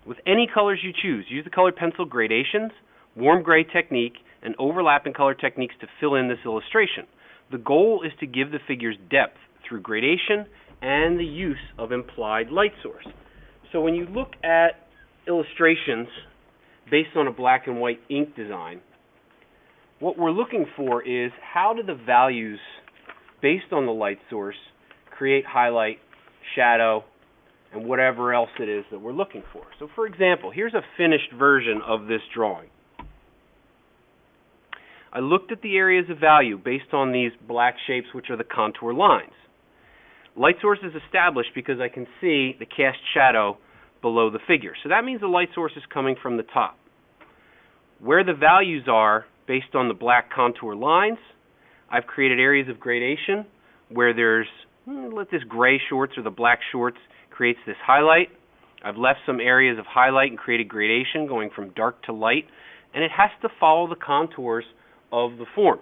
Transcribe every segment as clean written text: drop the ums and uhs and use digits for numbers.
with any colors you choose. Use the colored pencil gradations, warm gray technique, and overlapping color techniques to fill in this illustration. The goal is to give the figures depth through gradation and the use of implied light source. So when you look at illustrations based on a black and white ink design, what we're looking for is how do the values based on the light source create highlight, shadow, and whatever else it is that we're looking for. So for example, here's a finished version of this drawing. I looked at the areas of value based on these black shapes, which are the contour lines. Light source is established because I can see the cast shadow below the figure. So that means the light source is coming from the top. Where the values are based on the black contour lines, I've created areas of gradation where there's, let this gray shorts or the black shorts creates this highlight. I've left some areas of highlight and created gradation going from dark to light, and it has to follow the contours of the form.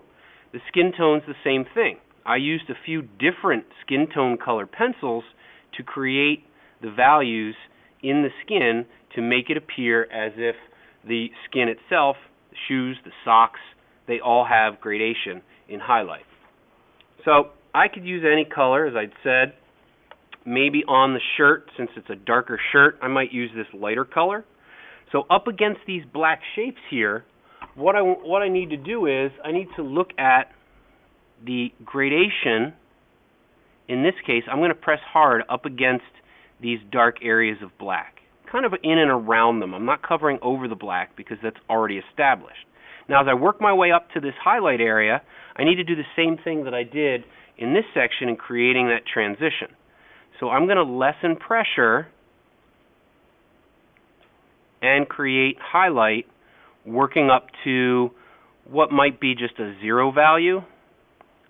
The skin tone's the same thing. I used a few different skin tone color pencils to create the values in the skin to make it appear as if the skin itself, the shoes, the socks, they all have gradation in highlight. So I could use any color, as I'd said. Maybe on the shirt, since it's a darker shirt, I might use this lighter color. So up against these black shapes here, what I need to do is I need to look at the gradation. In this case, I'm going to press hard up against these dark areas of black, kind of in and around them. I'm not covering over the black because that's already established. Now, as I work my way up to this highlight area, I need to do the same thing that I did in this section in creating that transition. So I'm going to lessen pressure and create highlight, working up to what might be just a 0 value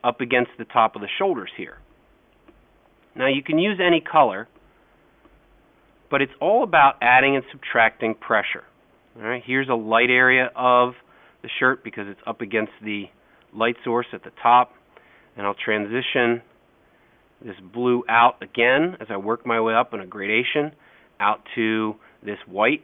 up against the top of the shoulders here. Now you can use any color, but it's all about adding and subtracting pressure. All right, here's a light area of the shirt because it's up against the light source at the top, and I'll transition this blue out again as I work my way up in a gradation out to this white.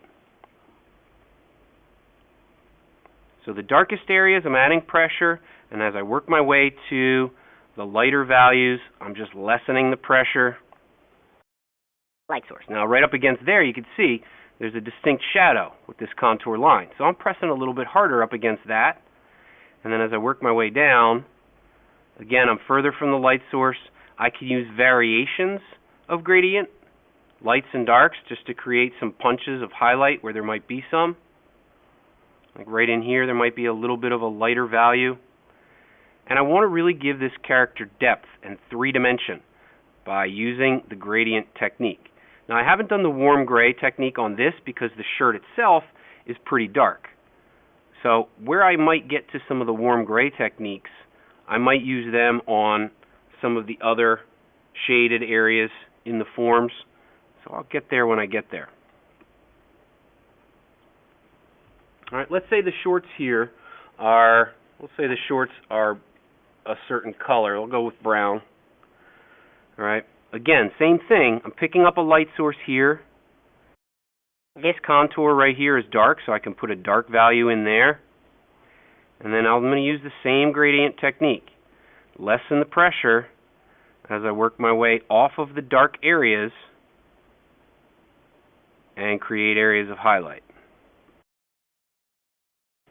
So the darkest areas I'm adding pressure, and as I work my way to the lighter values, I'm just lessening the pressure. Light source. Now right up against there you can see there's a distinct shadow with this contour line. So I'm pressing a little bit harder up against that. And then as I work my way down, again I'm further from the light source. I can use variations of gradient, lights and darks, just to create some punches of highlight where there might be some. Like right in here, there might be a little bit of a lighter value. And I want to really give this character depth and 3-dimension by using the gradient technique. Now, I haven't done the warm gray technique on this because the shirt itself is pretty dark. So where I might get to some of the warm gray techniques, I might use them on some of the other shaded areas in the forms. So I'll get there when I get there. All right, let's say the shorts here are, a certain color. I'll go with brown. All right, again, same thing. I'm picking up a light source here. This contour right here is dark, so I can put a dark value in there. And then I'm going to use the same gradient technique. Lessen the pressure as I work my way off of the dark areas and create areas of highlight.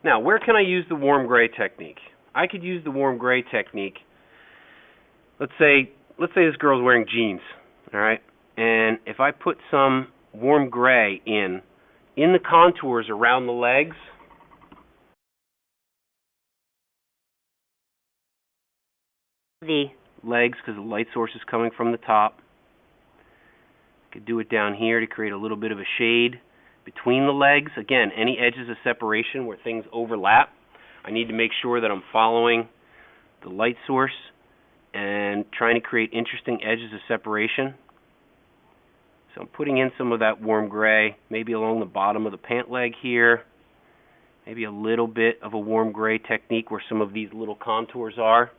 Now, where can I use the warm gray technique? I could use the warm gray technique. Let's say this girl's wearing jeans, all right? And if I put some warm gray in the contours around the legs, because the light source is coming from the top. I could do it down here to create a little bit of a shade between the legs. Again, any edges of separation where things overlap, I need to make sure that I'm following the light source and trying to create interesting edges of separation. So I'm putting in some of that warm gray, maybe along the bottom of the pant leg here, maybe a little bit of a warm gray technique where some of these little contours are.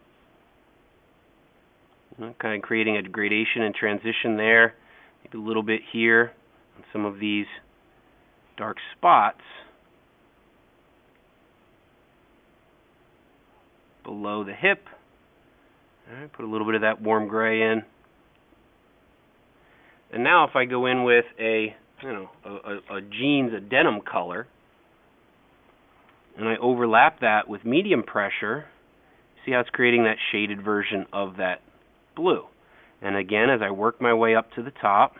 Kind of creating a gradation and transition there, maybe a little bit here on some of these dark spots below the hip. All right, put a little bit of that warm gray in. And now if I go in with a jeans, a denim color, and I overlap that with medium pressure, see how it's creating that shaded version of that blue. And again, as I work my way up to the top,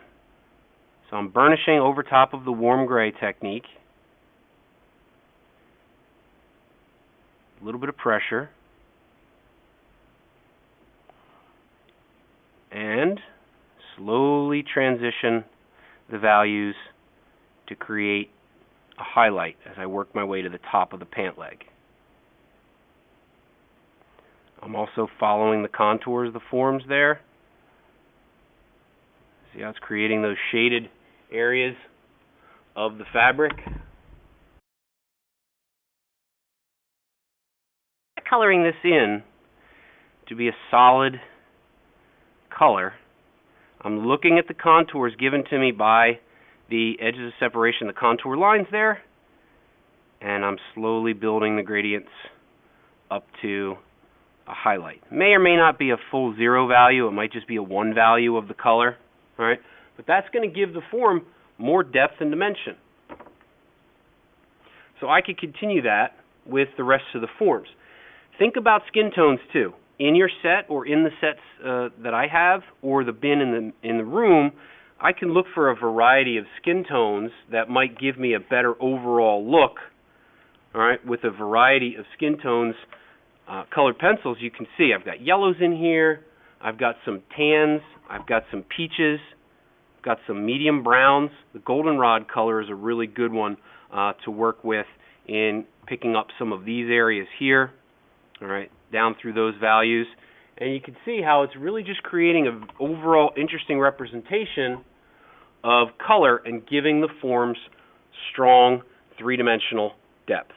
so I'm burnishing over top of the warm gray technique. A little bit of pressure. And slowly transition the values to create a highlight as I work my way to the top of the pant leg. I'm also following the contours of the forms there. See how it's creating those shaded areas of the fabric. Coloring this in to be a solid color. I'm looking at the contours given to me by the edges of separation, the contour lines there, and I'm slowly building the gradients up to a highlight. May or may not be a full 0 value, it might just be a 1 value of the color, all right? But that's going to give the form more depth and dimension. So I could continue that with the rest of the forms. Think about skin tones too. In your set or in the sets that I have, or the bin in the room, I can look for a variety of skin tones that might give me a better overall look. All right, with a variety of skin tones, colored pencils, you can see I've got yellows in here, I've got some tans, I've got some peaches, I've got some medium browns. The goldenrod color is a really good one to work with in picking up some of these areas here. All right, down through those values. And you can see how it's really just creating an overall interesting representation of color and giving the forms strong three-dimensional depth.